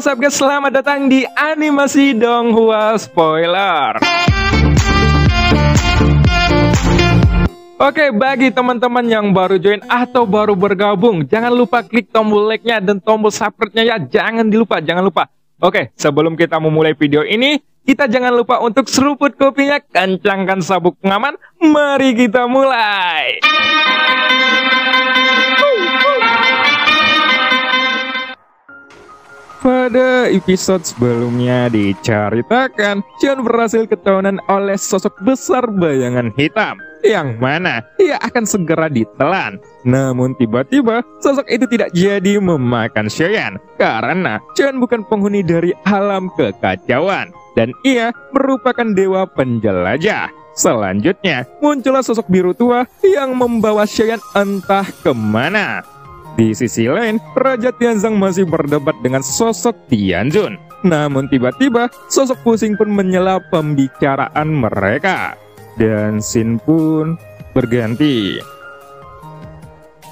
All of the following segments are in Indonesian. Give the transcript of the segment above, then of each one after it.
what's up guys, selamat datang di Animasi Donghua Spoiler. Oke, bagi teman-teman yang baru join atau baru bergabung, jangan lupa klik tombol like-nya dan tombol subscribe-nya ya, jangan lupa. Oke, sebelum kita memulai video ini, kita jangan lupa untuk seruput kopinya, kencangkan sabuk pengaman, mari kita mulai. Pada episode sebelumnya diceritakan, Xion berhasil ketahuan oleh sosok besar bayangan hitam, yang mana ia akan segera ditelan. Namun tiba-tiba, sosok itu tidak jadi memakan Xion, karena Xion bukan penghuni dari alam kekacauan, dan ia merupakan dewa penjelajah. Selanjutnya, muncullah sosok biru tua yang membawa Xion entah kemana. Di sisi lain, Raja Tianzang masih berdebat dengan sosok Tianjun. Namun tiba-tiba, sosok pusing pun menyela pembicaraan mereka. Dan scene pun berganti.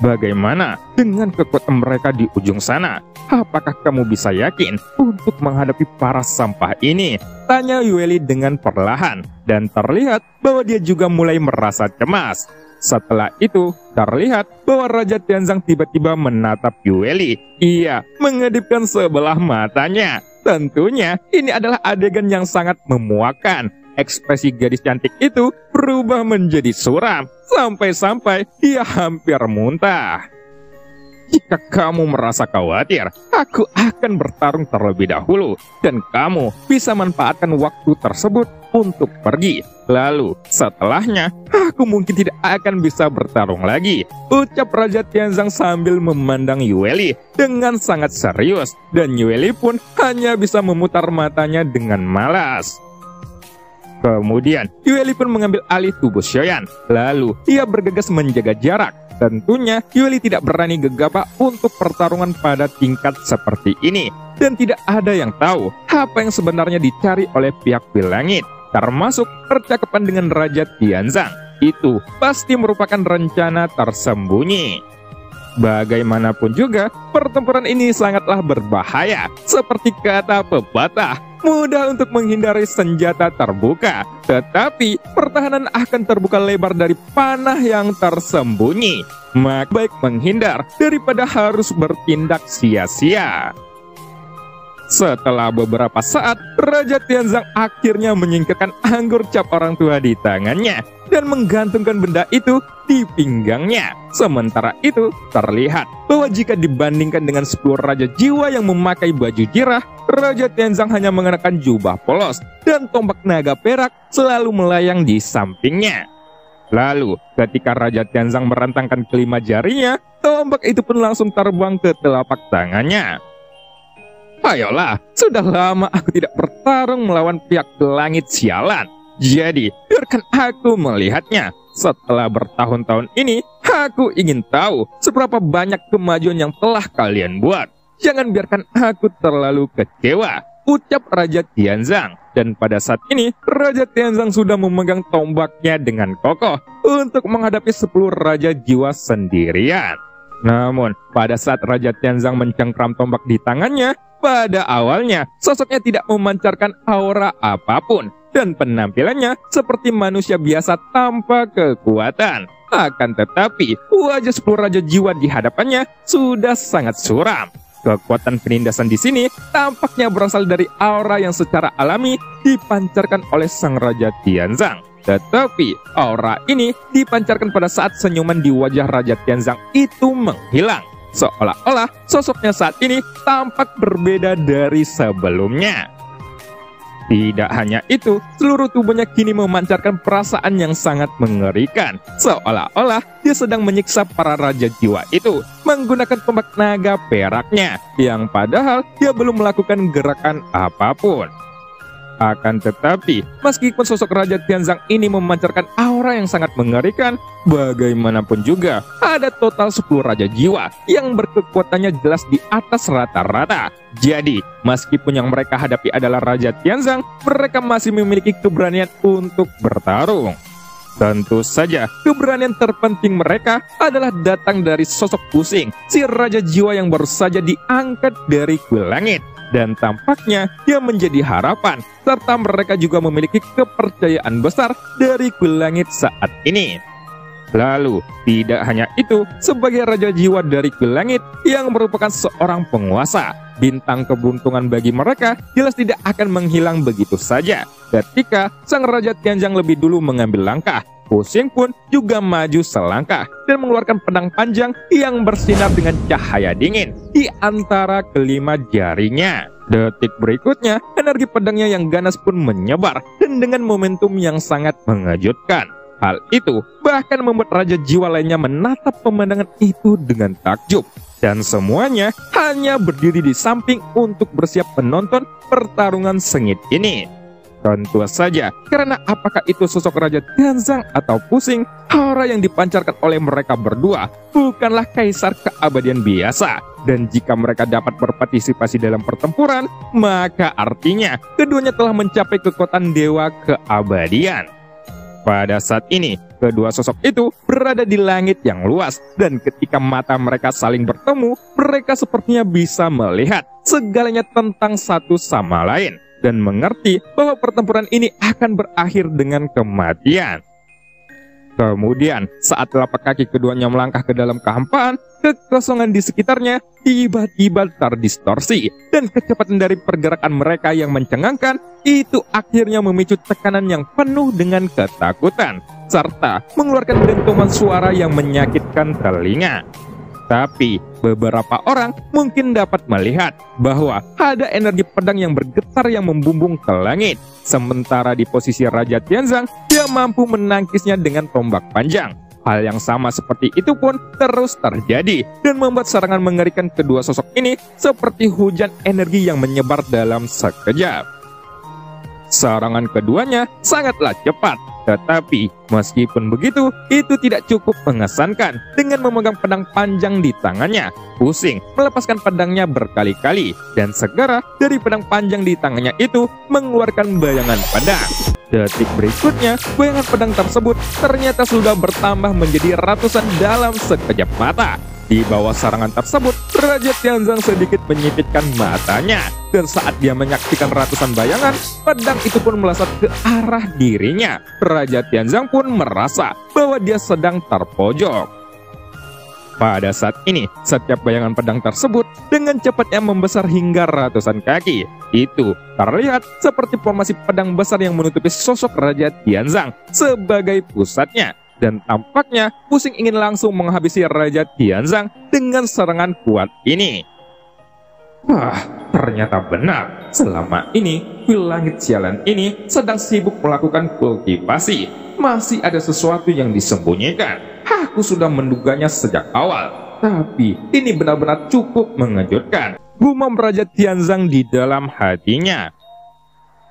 Bagaimana dengan kekuatan mereka di ujung sana? Apakah kamu bisa yakin untuk menghadapi para sampah ini? Tanya Yueli dengan perlahan. Dan terlihat bahwa dia juga mulai merasa cemas. Setelah itu, terlihat bahwa Raja Tianzang tiba-tiba menatap Yueli. Ia mengedipkan sebelah matanya. Tentunya, ini adalah adegan yang sangat memuakkan. Ekspresi gadis cantik itu berubah menjadi suram. Sampai-sampai ia hampir muntah. Jika kamu merasa khawatir, aku akan bertarung terlebih dahulu. Dan kamu bisa manfaatkan waktu tersebut untuk pergi. Lalu, setelahnya, aku mungkin tidak akan bisa bertarung lagi. Ucap Raja Tianzang sambil memandang Yueli dengan sangat serius. Dan Yueli pun hanya bisa memutar matanya dengan malas. Kemudian, Yueli pun mengambil alih tubuh Xion. Lalu, ia bergegas menjaga jarak. Tentunya, Yueli tidak berani gegabah untuk pertarungan pada tingkat seperti ini. Dan tidak ada yang tahu apa yang sebenarnya dicari oleh pihak Bilangit. Termasuk percakapan dengan Raja Tianzang. Itu pasti merupakan rencana tersembunyi. Bagaimanapun juga, pertempuran ini sangatlah berbahaya. Seperti kata pepatah, mudah untuk menghindari senjata terbuka, tetapi pertahanan akan terbuka lebar dari panah yang tersembunyi. Maka baik menghindar daripada harus bertindak sia-sia. Setelah beberapa saat, Raja Tianzang akhirnya menyingkirkan anggur cap orang tua di tangannya dan menggantungkan benda itu di pinggangnya. Sementara itu, terlihat bahwa jika dibandingkan dengan 10 Raja Jiwa yang memakai baju jirah, Raja Tianzang hanya mengenakan jubah polos dan tombak naga perak selalu melayang di sampingnya. Lalu, ketika Raja Tianzang merentangkan kelima jarinya, tombak itu pun langsung terbang ke telapak tangannya. Ayolah, sudah lama aku tidak bertarung melawan pihak langit sialan. Jadi, biarkan aku melihatnya. Setelah bertahun-tahun ini, aku ingin tahu seberapa banyak kemajuan yang telah kalian buat. Jangan biarkan aku terlalu kecewa, ucap Raja Tianzang. Dan pada saat ini, Raja Tianzang sudah memegang tombaknya dengan kokoh untuk menghadapi 10 Raja Jiwa sendirian. Namun, pada saat Raja Tianzang mencengkram tombak di tangannya, pada awalnya, sosoknya tidak memancarkan aura apapun, dan penampilannya seperti manusia biasa tanpa kekuatan. Akan tetapi, wajah 10 Raja Jiwa di hadapannya sudah sangat suram. Kekuatan penindasan di sini tampaknya berasal dari aura yang secara alami dipancarkan oleh sang Raja Tianzang. Tetapi, aura ini dipancarkan pada saat senyuman di wajah Raja Tianzang itu menghilang. Seolah-olah sosoknya saat ini tampak berbeda dari sebelumnya. Tidak hanya itu, seluruh tubuhnya kini memancarkan perasaan yang sangat mengerikan. Seolah-olah dia sedang menyiksa para Raja Jiwa itu menggunakan tombak naga peraknya, yang padahal dia belum melakukan gerakan apapun. Akan tetapi, meskipun sosok Raja Tianzang ini memancarkan aura yang sangat mengerikan, bagaimanapun juga, ada total 10 Raja Jiwa yang berkekuatannya jelas di atas rata-rata. Jadi, meskipun yang mereka hadapi adalah Raja Tianzang, mereka masih memiliki keberanian untuk bertarung. Tentu saja, keberanian terpenting mereka adalah datang dari sosok pusing, si Raja Jiwa yang baru saja diangkat dari kuil langit. dan tampaknya dia menjadi harapan, serta mereka juga memiliki kepercayaan besar dari kuil langit saat ini. Lalu, tidak hanya itu, sebagai raja jiwa dari kuil langit yang merupakan seorang penguasa, bintang keberuntungan bagi mereka jelas tidak akan menghilang begitu saja. Ketika sang Raja Tianzang lebih dulu mengambil langkah, Pusing pun juga maju selangkah dan mengeluarkan pedang panjang yang bersinar dengan cahaya dingin di antara kelima jarinya. Detik berikutnya, energi pedangnya yang ganas pun menyebar dan dengan momentum yang sangat mengejutkan. Hal itu bahkan membuat raja jiwa lainnya menatap pemandangan itu dengan takjub. Dan semuanya hanya berdiri di samping untuk bersiap menonton pertarungan sengit ini. Tentu saja, karena apakah itu sosok Raja Tianzang atau Pusing, aura yang dipancarkan oleh mereka berdua bukanlah kaisar keabadian biasa. Dan jika mereka dapat berpartisipasi dalam pertempuran, maka artinya keduanya telah mencapai kekuatan dewa keabadian. Pada saat ini, kedua sosok itu berada di langit yang luas, dan ketika mata mereka saling bertemu, mereka sepertinya bisa melihat segalanya tentang satu sama lain, dan mengerti bahwa pertempuran ini akan berakhir dengan kematian. Kemudian, saat telapak kaki keduanya melangkah ke dalam kehampaan, kekosongan di sekitarnya tiba-tiba terdistorsi, dan kecepatan dari pergerakan mereka yang mencengangkan itu akhirnya memicu tekanan yang penuh dengan ketakutan, serta mengeluarkan dentuman suara yang menyakitkan telinga. Tapi, beberapa orang mungkin dapat melihat bahwa ada energi pedang yang bergetar yang membumbung ke langit. Sementara di posisi Raja Tianzang, dia mampu menangkisnya dengan tombak panjang. Hal yang sama seperti itu pun terus terjadi dan membuat serangan mengerikan kedua sosok ini seperti hujan energi yang menyebar dalam sekejap. Serangan keduanya sangatlah cepat, tetapi meskipun begitu, itu tidak cukup mengesankan. Dengan memegang pedang panjang di tangannya, Pusing melepaskan pedangnya berkali-kali, dan segera dari pedang panjang di tangannya itu mengeluarkan bayangan pedang. Detik berikutnya, bayangan pedang tersebut ternyata sudah bertambah menjadi ratusan dalam sekejap mata. Di bawah serangan tersebut, Raja Tianzang sedikit menyipitkan matanya. Dan saat dia menyaksikan ratusan bayangan, pedang itu pun melesat ke arah dirinya. Raja Tianzang pun merasa bahwa dia sedang terpojok. Pada saat ini, setiap bayangan pedang tersebut dengan cepatnya membesar hingga ratusan kaki. Itu terlihat seperti formasi pedang besar yang menutupi sosok Raja Tianzang sebagai pusatnya. Dan tampaknya Pusing ingin langsung menghabisi Raja Tianzang dengan serangan kuat ini. Wah, ternyata benar. Selama ini, kuil langit sialan ini sedang sibuk melakukan kultivasi. Masih ada sesuatu yang disembunyikan. Aku sudah menduganya sejak awal. Tapi ini benar-benar cukup mengejutkan, gumam Raja Tianzang di dalam hatinya.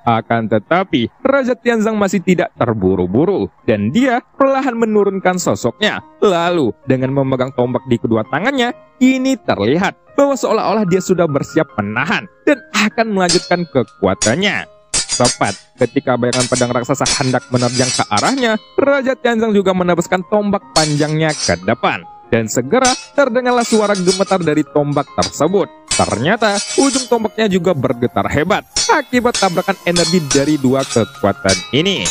Akan tetapi, Raja Tianzang masih tidak terburu-buru, dan dia perlahan menurunkan sosoknya. Lalu, dengan memegang tombak di kedua tangannya, ini terlihat bahwa seolah-olah dia sudah bersiap menahan dan akan melanjutkan kekuatannya. Tepat ketika bayangan pedang raksasa hendak menerjang ke arahnya, Raja Tianzang juga menebaskan tombak panjangnya ke depan. Dan segera terdengarlah suara gemetar dari tombak tersebut. Ternyata ujung tombaknya juga bergetar hebat akibat tabrakan energi dari dua kekuatan ini.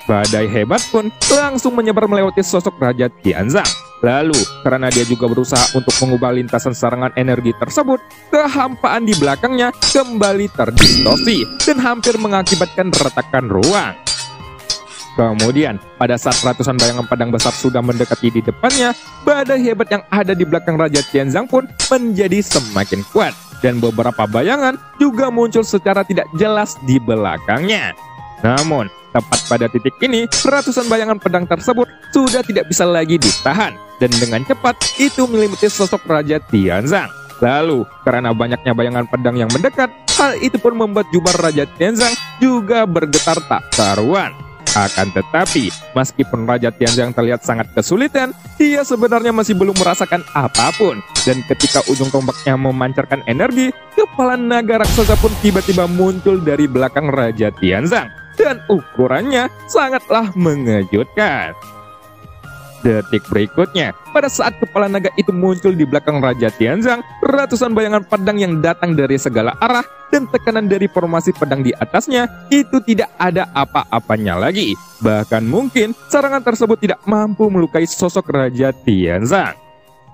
Badai hebat pun langsung menyebar melewati sosok Raja Tianzang. Lalu, karena dia juga berusaha untuk mengubah lintasan serangan energi tersebut, kehampaan di belakangnya kembali terdistorsi dan hampir mengakibatkan retakan ruang. Kemudian, pada saat ratusan bayangan pedang besar sudah mendekati di depannya, badai hebat yang ada di belakang Raja Tianzang pun menjadi semakin kuat, dan beberapa bayangan juga muncul secara tidak jelas di belakangnya. Namun, tepat pada titik ini, ratusan bayangan pedang tersebut sudah tidak bisa lagi ditahan, dan dengan cepat itu menyelimuti sosok Raja Tianzang. Lalu, karena banyaknya bayangan pedang yang mendekat, hal itu pun membuat jubah Raja Tianzang juga bergetar tak karuan. Akan tetapi, meskipun Raja Tianzang terlihat sangat kesulitan, dia sebenarnya masih belum merasakan apapun. Dan ketika ujung tombaknya memancarkan energi, kepala naga raksasa pun tiba-tiba muncul dari belakang Raja Tianzang. Dan ukurannya sangatlah mengejutkan. Detik berikutnya, pada saat kepala naga itu muncul di belakang Raja Tianzang, ratusan bayangan pedang yang datang dari segala arah dan tekanan dari formasi pedang di atasnya itu tidak ada apa-apanya lagi. Bahkan mungkin serangan tersebut tidak mampu melukai sosok Raja Tianzang.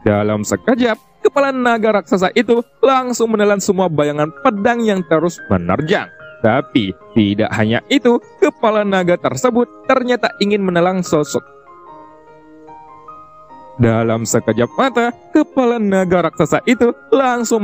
Dalam sekejap, kepala naga raksasa itu langsung menelan semua bayangan pedang yang terus menerjang. Tapi tidak hanya itu, kepala naga tersebut ternyata ingin menelan sosok. Dalam sekejap mata, kepala naga raksasa itu langsung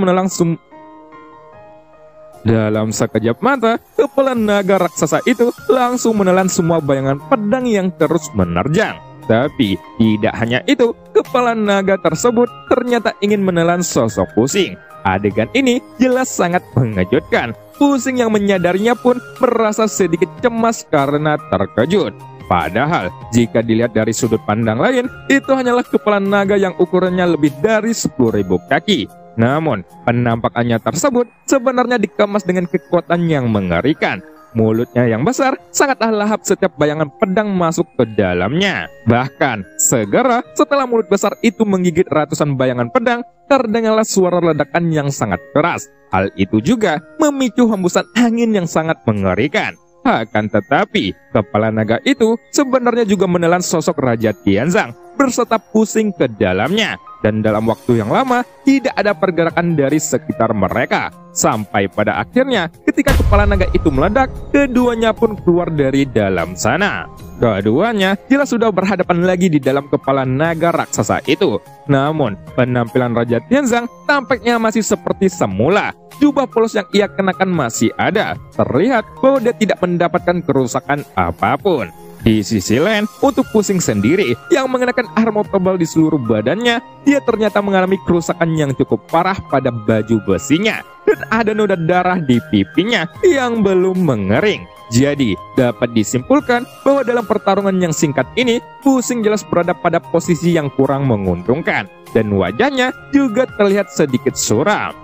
menelan semua bayangan pedang yang terus menerjang. Tapi tidak hanya itu, kepala naga tersebut ternyata ingin menelan sosok Pusing. Adegan ini jelas sangat mengejutkan. Pusing yang menyadarinya pun merasa sedikit cemas karena terkejut. Padahal, jika dilihat dari sudut pandang lain, itu hanyalah kepala naga yang ukurannya lebih dari 10.000 kaki. Namun, penampakannya tersebut sebenarnya dikemas dengan kekuatan yang mengerikan. Mulutnya yang besar sangatlah lahap setiap bayangan pedang masuk ke dalamnya. Bahkan, segera setelah mulut besar itu menggigit ratusan bayangan pedang, terdengarlah suara ledakan yang sangat keras. Hal itu juga memicu hembusan angin yang sangat mengerikan. Akan tetapi, kepala naga itu sebenarnya juga menelan sosok Raja Tianzang berserta Pusing ke dalamnya. Dan dalam waktu yang lama, tidak ada pergerakan dari sekitar mereka. Sampai pada akhirnya, ketika kepala naga itu meledak, keduanya pun keluar dari dalam sana. Keduanya jelas sudah berhadapan lagi di dalam kepala naga raksasa itu. Namun, penampilan Raja Tianzang tampaknya masih seperti semula. Jubah polos yang ia kenakan masih ada. Terlihat bahwa dia tidak mendapatkan kerusakan apapun. Di sisi lain, untuk Pusing sendiri yang mengenakan armor tebal di seluruh badannya, dia ternyata mengalami kerusakan yang cukup parah pada baju besinya. Dan ada noda darah di pipinya yang belum mengering. Jadi, dapat disimpulkan bahwa dalam pertarungan yang singkat ini, Pusing jelas berada pada posisi yang kurang menguntungkan. Dan wajahnya juga terlihat sedikit suram.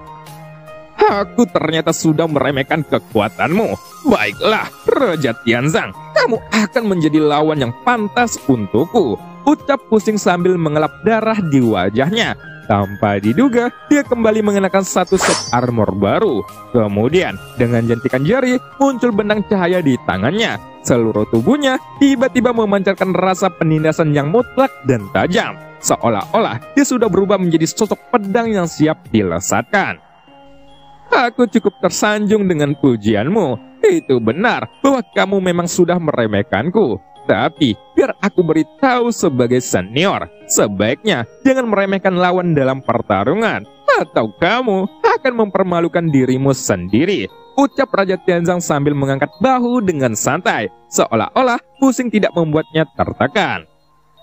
Aku ternyata sudah meremehkan kekuatanmu. Baiklah, Raja Tianzang, kamu akan menjadi lawan yang pantas untukku, ucap Pusing sambil mengelap darah di wajahnya. Tanpa diduga, dia kembali mengenakan satu set armor baru. Kemudian, dengan jentikan jari, muncul benang cahaya di tangannya. Seluruh tubuhnya tiba-tiba memancarkan rasa penindasan yang mutlak dan tajam. Seolah-olah dia sudah berubah menjadi sosok pedang yang siap dilesatkan. Aku cukup tersanjung dengan pujianmu. Itu benar bahwa kamu memang sudah meremehkanku. Tapi, biar aku beritahu sebagai senior, sebaiknya jangan meremehkan lawan dalam pertarungan, atau kamu akan mempermalukan dirimu sendiri, ucap Raja Tianzang sambil mengangkat bahu dengan santai, seolah-olah Pusing tidak membuatnya tertekan.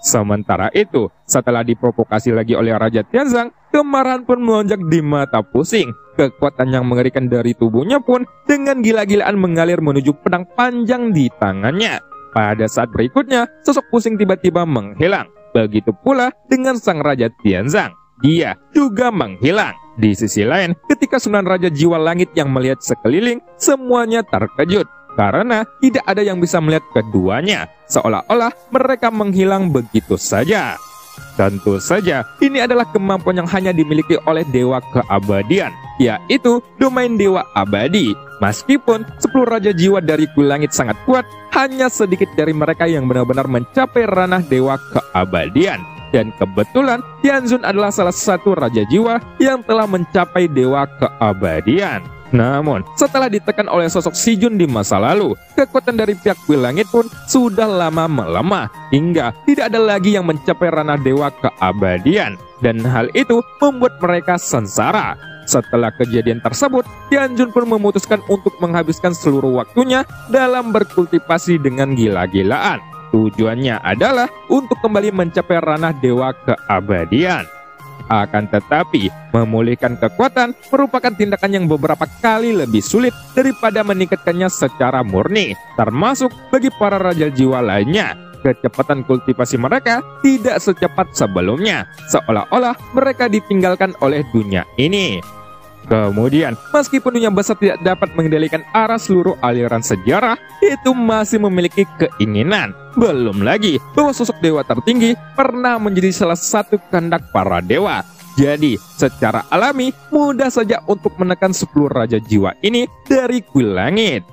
Sementara itu, setelah diprovokasi lagi oleh Raja Tianzang, kemarahan pun melonjak di mata Pusing. Kekuatan yang mengerikan dari tubuhnya pun dengan gila-gilaan mengalir menuju pedang panjang di tangannya. Pada saat berikutnya, sosok Pusing tiba-tiba menghilang. Begitu pula dengan sang Raja Tianzang. Dia juga menghilang. Di sisi lain, ketika 9 Raja Jiwa Langit yang melihat sekeliling, semuanya terkejut. Karena tidak ada yang bisa melihat keduanya. Seolah-olah mereka menghilang begitu saja. Tentu saja, ini adalah kemampuan yang hanya dimiliki oleh Dewa Keabadian, yaitu domain Dewa Abadi. Meskipun 10 Raja Jiwa dari Kulangit sangat kuat, hanya sedikit dari mereka yang benar-benar mencapai ranah Dewa Keabadian. Dan kebetulan, Tianzun adalah salah satu Raja Jiwa yang telah mencapai Dewa Keabadian. Namun, setelah ditekan oleh sosok Si Jun di masa lalu, kekuatan dari pihak Kulangit pun sudah lama melemah, hingga tidak ada lagi yang mencapai ranah Dewa Keabadian. Dan hal itu membuat mereka sengsara. Setelah kejadian tersebut, Tianzun pun memutuskan untuk menghabiskan seluruh waktunya dalam berkultivasi dengan gila-gilaan. Tujuannya adalah untuk kembali mencapai ranah Dewa Keabadian. Akan tetapi, memulihkan kekuatan merupakan tindakan yang beberapa kali lebih sulit daripada meningkatkannya secara murni, termasuk bagi para Raja Jiwa lainnya. Kecepatan kultivasi mereka tidak secepat sebelumnya, seolah-olah mereka ditinggalkan oleh dunia ini. Kemudian, meskipun dunia besar tidak dapat mengendalikan arah seluruh aliran sejarah, itu masih memiliki keinginan. Belum lagi bahwa sosok dewa tertinggi pernah menjadi salah satu kehendak para dewa. Jadi, secara alami, mudah saja untuk menekan 10 raja jiwa ini dari kuil langit.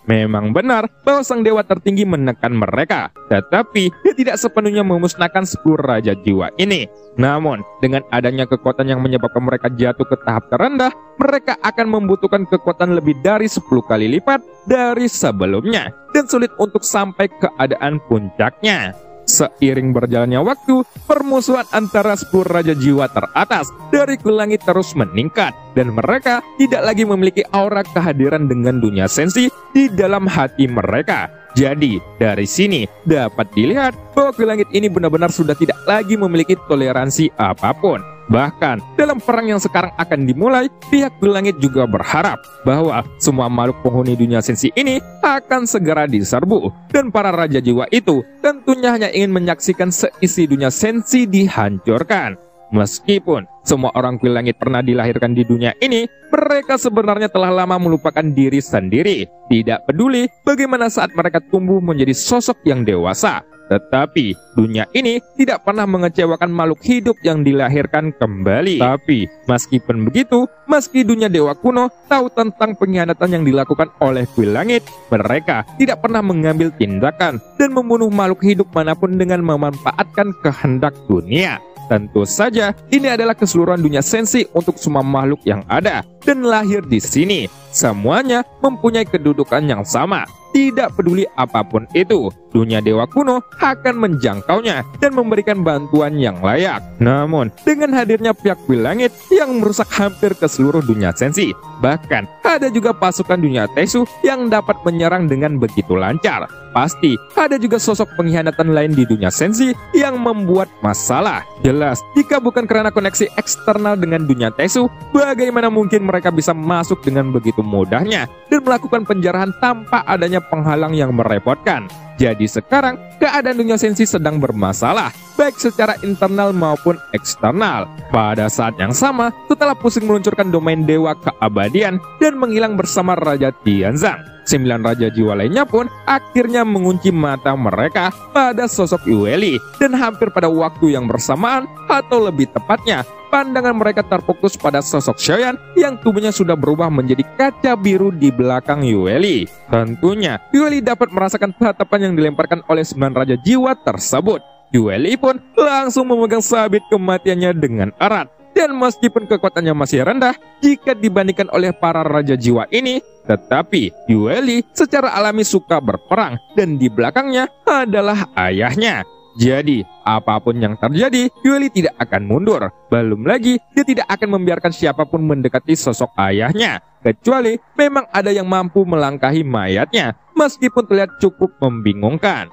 Memang benar bahwa sang dewa tertinggi menekan mereka, tetapi dia tidak sepenuhnya memusnahkan 10 raja jiwa ini. Namun, dengan adanya kekuatan yang menyebabkan mereka jatuh ke tahap terendah, mereka akan membutuhkan kekuatan lebih dari 10 kali lipat dari sebelumnya, dan sulit untuk sampai ke keadaan puncaknya. Seiring berjalannya waktu, permusuhan antara 10 raja jiwa teratas dari kuil langit terus meningkat, dan mereka tidak lagi memiliki aura kehadiran dengan dunia sensi di dalam hati mereka. Jadi, dari sini dapat dilihat bahwa kuil langit ini benar-benar sudah tidak lagi memiliki toleransi apapun. Bahkan, dalam perang yang sekarang akan dimulai, pihak kuil langit juga berharap bahwa semua makhluk penghuni dunia sensi ini akan segera diserbu. Dan para raja jiwa itu tentunya hanya ingin menyaksikan seisi dunia sensi dihancurkan. Meskipun semua orang kuil langit pernah dilahirkan di dunia ini, mereka sebenarnya telah lama melupakan diri sendiri. Tidak peduli bagaimana saat mereka tumbuh menjadi sosok yang dewasa. Tetapi dunia ini tidak pernah mengecewakan makhluk hidup yang dilahirkan kembali. Tapi meskipun begitu, meski dunia dewa kuno tahu tentang pengkhianatan yang dilakukan oleh kuil langit, mereka tidak pernah mengambil tindakan dan membunuh makhluk hidup manapun dengan memanfaatkan kehendak dunia. Tentu saja, ini adalah keseluruhan dunia sensi untuk semua makhluk yang ada dan lahir di sini. Semuanya mempunyai kedudukan yang sama. Tidak peduli apapun itu, dunia dewa kuno akan menjangkaunya dan memberikan bantuan yang layak. Namun, dengan hadirnya pihak kuil langit yang merusak hampir ke seluruh dunia sensi, bahkan ada juga pasukan dunia Tesu yang dapat menyerang dengan begitu lancar. Pasti ada juga sosok pengkhianatan lain di dunia sensi yang membuat masalah. Jelas, jika bukan karena koneksi eksternal dengan dunia Tesu, bagaimana mungkin mereka bisa masuk dengan begitu mudahnya dan melakukan penjarahan tanpa adanya penghalang yang merepotkan. Jadi sekarang, keadaan dunia sensi sedang bermasalah, baik secara internal maupun eksternal. Pada saat yang sama, setelah pusing meluncurkan domain dewa keabadian dan menghilang bersama Raja Tianzang, 9 raja jiwa lainnya pun akhirnya mengunci mata mereka pada sosok Yueli. Dan hampir pada waktu yang bersamaan, atau lebih tepatnya, pandangan mereka terfokus pada sosok Xiaoyan yang tubuhnya sudah berubah menjadi kaca biru di belakang Yueli. Tentunya, Yueli dapat merasakan tatapan yang dilemparkan oleh 9 raja jiwa tersebut. Yueli pun langsung memegang sabit kematiannya dengan erat. Dan meskipun kekuatannya masih rendah jika dibandingkan oleh para raja jiwa ini, tetapi Yueli secara alami suka berperang dan di belakangnya adalah ayahnya. Jadi, apapun yang terjadi, Yueli tidak akan mundur. Belum lagi, dia tidak akan membiarkan siapapun mendekati sosok ayahnya, kecuali memang ada yang mampu melangkahi mayatnya, meskipun terlihat cukup membingungkan.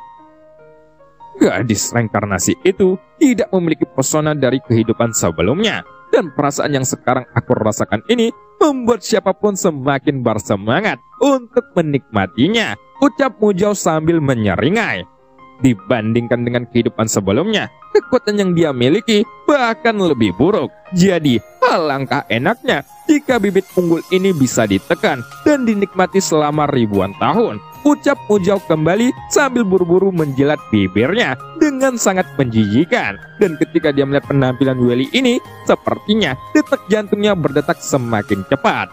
Gadis reinkarnasi itu tidak memiliki pesona dari kehidupan sebelumnya, dan perasaan yang sekarang aku rasakan ini membuat siapapun semakin bersemangat untuk menikmatinya, ucap Mujao sambil menyeringai. Dibandingkan dengan kehidupan sebelumnya, kekuatan yang dia miliki bahkan lebih buruk. Jadi, alangkah enaknya jika bibit unggul ini bisa ditekan dan dinikmati selama ribuan tahun, ucap Mujao kembali sambil buru-buru menjilat bibirnya dengan sangat menjijikan. Dan ketika dia melihat penampilan Yueli ini, sepertinya detak jantungnya berdetak semakin cepat.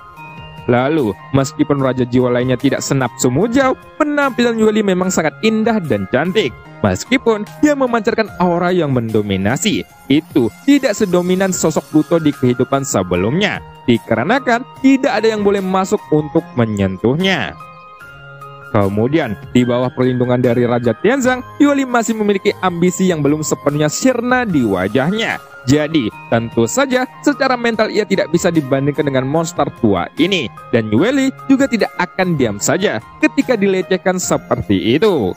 Lalu, meskipun raja jiwa lainnya tidak senapsu Mujao, penampilan Yueli memang sangat indah dan cantik. Meskipun dia memancarkan aura yang mendominasi, itu tidak sedominan sosok Pluto di kehidupan sebelumnya, dikarenakan tidak ada yang boleh masuk untuk menyentuhnya. Kemudian, di bawah perlindungan dari Raja Tianzang, Yueli masih memiliki ambisi yang belum sepenuhnya sirna di wajahnya. Jadi, tentu saja secara mental ia tidak bisa dibandingkan dengan monster tua ini. Dan Yueli juga tidak akan diam saja ketika dilecehkan seperti itu.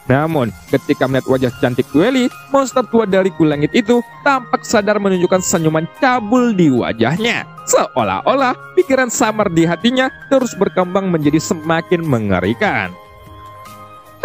Namun, ketika melihat wajah cantik Yueli, monster tua dari kuil langit itu tampak sadar menunjukkan senyuman cabul di wajahnya. Seolah-olah pikiran samar di hatinya terus berkembang menjadi semakin mengerikan.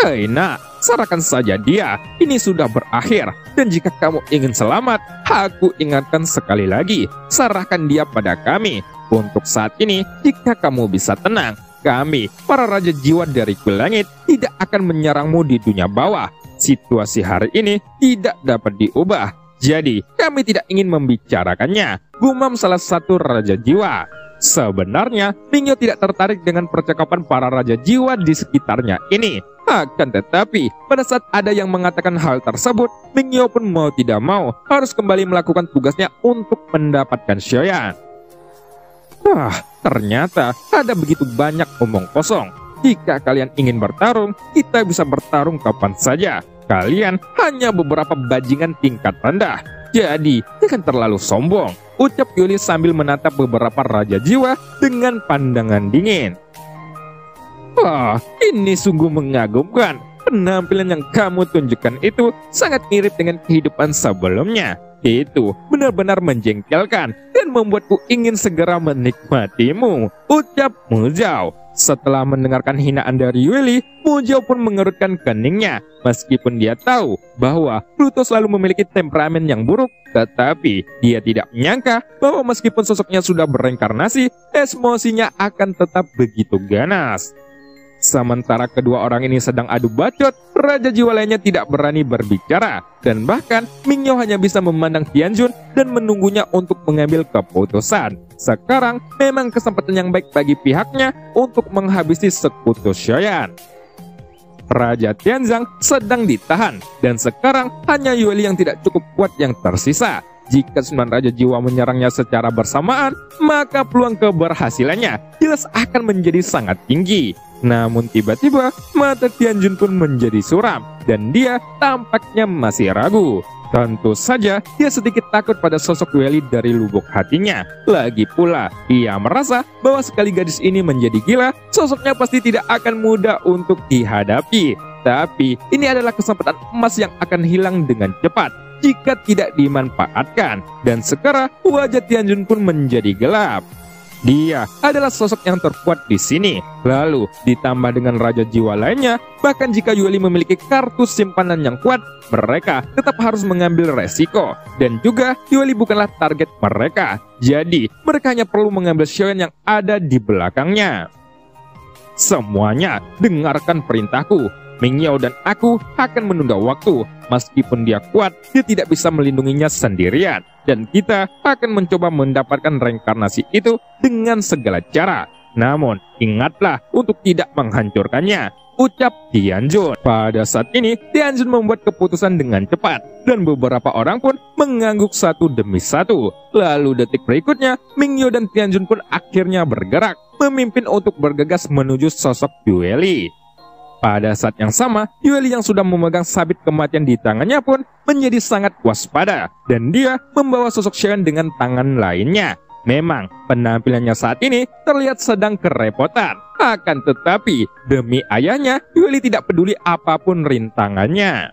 Hei nak, serahkan saja dia, ini sudah berakhir. Dan jika kamu ingin selamat, aku ingatkan sekali lagi, serahkan dia pada kami. Untuk saat ini, jika kamu bisa tenang, kami, para Raja Jiwa dari Kuil Langit, tidak akan menyerangmu di dunia bawah. Situasi hari ini tidak dapat diubah. Jadi, kami tidak ingin membicarakannya, gumam salah satu Raja Jiwa. Sebenarnya, Mingyo tidak tertarik dengan percakapan para Raja Jiwa di sekitarnya ini. Akan tetapi, pada saat ada yang mengatakan hal tersebut, Mingyo pun mau tidak mau harus kembali melakukan tugasnya untuk mendapatkan Shoyan. Ternyata ada begitu banyak omong kosong. Jika kalian ingin bertarung, kita bisa bertarung kapan saja. Kalian hanya beberapa bajingan tingkat rendah. Jadi, jangan terlalu sombong, ucap Yueli sambil menatap beberapa Raja Jiwa dengan pandangan dingin. Ini sungguh mengagumkan. Penampilan yang kamu tunjukkan itu sangat mirip dengan kehidupan sebelumnya. Itu benar-benar menjengkelkan dan membuatku ingin segera menikmatimu, ucap Muzhao. Setelah mendengarkan hinaan dari Yueli, Muzhao pun mengerutkan keningnya. Meskipun dia tahu bahwa Pluto selalu memiliki temperamen yang buruk, tetapi dia tidak menyangka bahwa meskipun sosoknya sudah bereinkarnasi, emosinya akan tetap begitu ganas. Sementara kedua orang ini sedang adu bacot, Raja Jiwa lainnya tidak berani berbicara, dan bahkan Mingyo hanya bisa memandang Tianjun dan menunggunya untuk mengambil keputusan. Sekarang memang kesempatan yang baik bagi pihaknya untuk menghabisi sekutu Shoyan. Raja Tianzang sedang ditahan, dan sekarang hanya Yueli yang tidak cukup kuat yang tersisa. Jika 9 Raja Jiwa menyerangnya secara bersamaan, maka peluang keberhasilannya jelas akan menjadi sangat tinggi. Namun tiba-tiba mata Tianjun pun menjadi suram dan dia tampaknya masih ragu. Tentu saja dia sedikit takut pada sosok Yueli dari lubuk hatinya. Lagi pula ia merasa bahwa sekali gadis ini menjadi gila, sosoknya pasti tidak akan mudah untuk dihadapi. Tapi ini adalah kesempatan emas yang akan hilang dengan cepat jika tidak dimanfaatkan. Dan sekarang wajah Tianjun pun menjadi gelap. Dia adalah sosok yang terkuat di sini. Lalu ditambah dengan Raja Jiwa lainnya, bahkan jika Yueli memiliki kartu simpanan yang kuat, mereka tetap harus mengambil resiko. Dan juga Yueli bukanlah target mereka. Jadi mereka hanya perlu mengambil Shoyan yang ada di belakangnya. Semuanya dengarkan perintahku. Mingyo dan aku akan menunda waktu. Meskipun dia kuat, dia tidak bisa melindunginya sendirian. Dan kita akan mencoba mendapatkan reinkarnasi itu dengan segala cara. Namun, ingatlah untuk tidak menghancurkannya, ucap Tianjun. Pada saat ini, Tianjun membuat keputusan dengan cepat. Dan beberapa orang pun mengangguk satu demi satu. Lalu detik berikutnya, Mingyo dan Tianjun pun akhirnya bergerak, memimpin untuk bergegas menuju sosok Yueli. Pada saat yang sama, Yueli yang sudah memegang sabit kematian di tangannya pun menjadi sangat waspada, dan dia membawa sosok Shoyan dengan tangan lainnya. Memang, penampilannya saat ini terlihat sedang kerepotan. Akan tetapi, demi ayahnya, Yueli tidak peduli apapun rintangannya.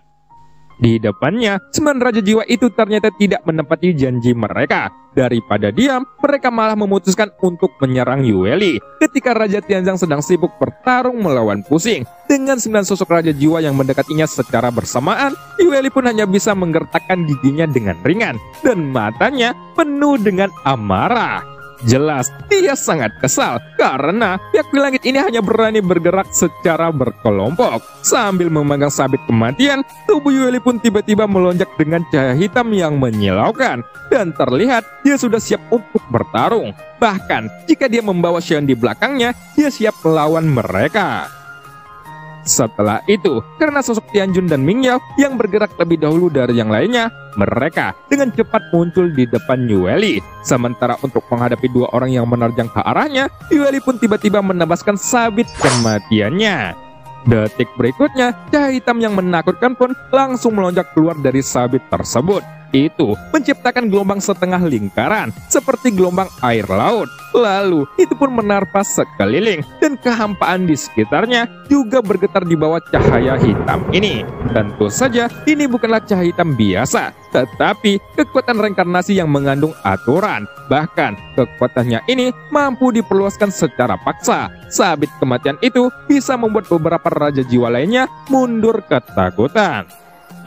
Di depannya, 9 Raja Jiwa itu ternyata tidak menepati janji mereka. Daripada diam, mereka malah memutuskan untuk menyerang Yueli. Ketika Raja Tianzang sedang sibuk bertarung melawan Pusing, dengan 9 sosok Raja Jiwa yang mendekatinya secara bersamaan, Yueli pun hanya bisa menggertakkan giginya dengan ringan, dan matanya penuh dengan amarah. Jelas, dia sangat kesal karena pihak Kuil Langit ini hanya berani bergerak secara berkelompok. Sambil memegang sabit kematian, tubuh Yueli pun tiba-tiba melonjak dengan cahaya hitam yang menyilaukan. Dan terlihat dia sudah siap untuk bertarung. Bahkan, jika dia membawa Shoyan di belakangnya, dia siap melawan mereka. Setelah itu, karena sosok Tianjun dan Mingyo yang bergerak lebih dahulu dari yang lainnya, mereka dengan cepat muncul di depan Yueli. Sementara untuk menghadapi dua orang yang menerjang ke arahnya, Yueli pun tiba-tiba menebaskan sabit kematiannya. Detik berikutnya, cahaya hitam yang menakutkan pun langsung melonjak keluar dari sabit tersebut. Itu menciptakan gelombang setengah lingkaran seperti gelombang air laut. Lalu itu pun menerpa sekeliling dan kehampaan di sekitarnya juga bergetar di bawah cahaya hitam ini. Tentu saja ini bukanlah cahaya hitam biasa, tetapi kekuatan reinkarnasi yang mengandung aturan. Bahkan kekuatannya ini mampu diperluaskan secara paksa. Sabit kematian itu bisa membuat beberapa Raja Jiwa lainnya mundur ketakutan.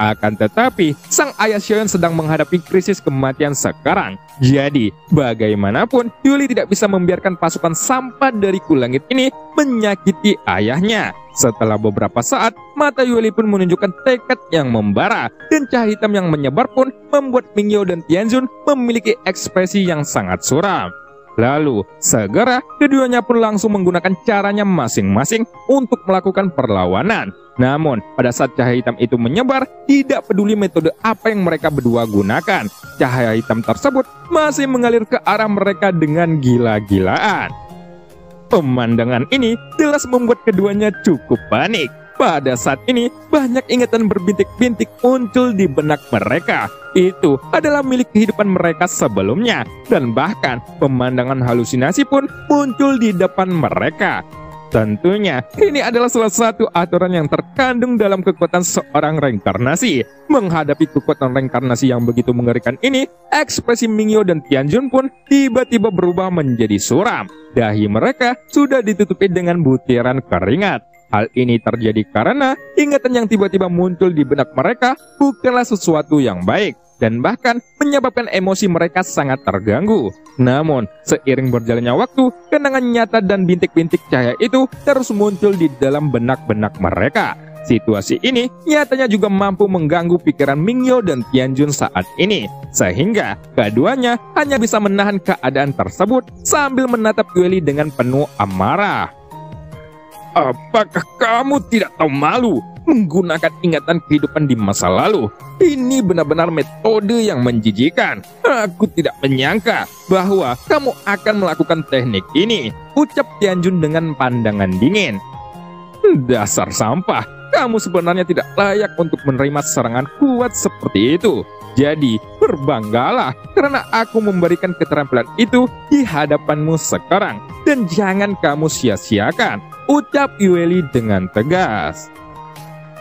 Akan tetapi, sang ayah Xiaoyan sedang menghadapi krisis kematian sekarang. Jadi, bagaimanapun, Yuli tidak bisa membiarkan pasukan sampah dari Kulangit ini menyakiti ayahnya. Setelah beberapa saat, mata Yuli pun menunjukkan tekad yang membara, dan cahaya hitam yang menyebar pun membuat Mingyao dan Tianjun memiliki ekspresi yang sangat suram. Lalu, segera keduanya pun langsung menggunakan caranya masing-masing untuk melakukan perlawanan. Namun, pada saat cahaya hitam itu menyebar, tidak peduli metode apa yang mereka berdua gunakan, cahaya hitam tersebut masih mengalir ke arah mereka dengan gila-gilaan. Pemandangan ini jelas membuat keduanya cukup panik. Pada saat ini, banyak ingatan berbintik-bintik muncul di benak mereka. Itu adalah milik kehidupan mereka sebelumnya, dan bahkan pemandangan halusinasi pun muncul di depan mereka. Tentunya, ini adalah salah satu aturan yang terkandung dalam kekuatan seorang reinkarnasi. Menghadapi kekuatan reinkarnasi yang begitu mengerikan ini, ekspresi Mingyao dan Tianjun pun tiba-tiba berubah menjadi suram. Dahi mereka sudah ditutupi dengan butiran keringat. Hal ini terjadi karena ingatan yang tiba-tiba muncul di benak mereka bukanlah sesuatu yang baik, dan bahkan menyebabkan emosi mereka sangat terganggu. Namun, seiring berjalannya waktu, kenangan nyata dan bintik-bintik cahaya itu terus muncul di dalam benak-benak mereka. Situasi ini nyatanya juga mampu mengganggu pikiran Mingyao dan Tianjun saat ini, sehingga keduanya hanya bisa menahan keadaan tersebut sambil menatap Yuli dengan penuh amarah. Apakah kamu tidak tahu malu menggunakan ingatan kehidupan di masa lalu? Ini benar-benar metode yang menjijikan. Aku tidak menyangka bahwa kamu akan melakukan teknik ini, ucap Tianjun dengan pandangan dingin. Dasar sampah, kamu sebenarnya tidak layak untuk menerima serangan kuat seperti itu. Jadi, berbanggalah karena aku memberikan keterampilan itu di hadapanmu sekarang, dan jangan kamu sia-siakan, ucap Yuli dengan tegas.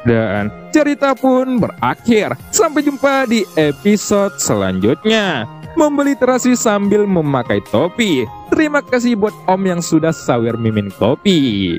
Dan cerita pun berakhir. Sampai jumpa di episode selanjutnya. Membeli terasi sambil memakai topi. Terima kasih buat Om yang sudah sawer mimin kopi.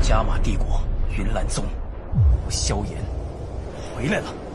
加玛帝国云岚宗，萧炎回来了。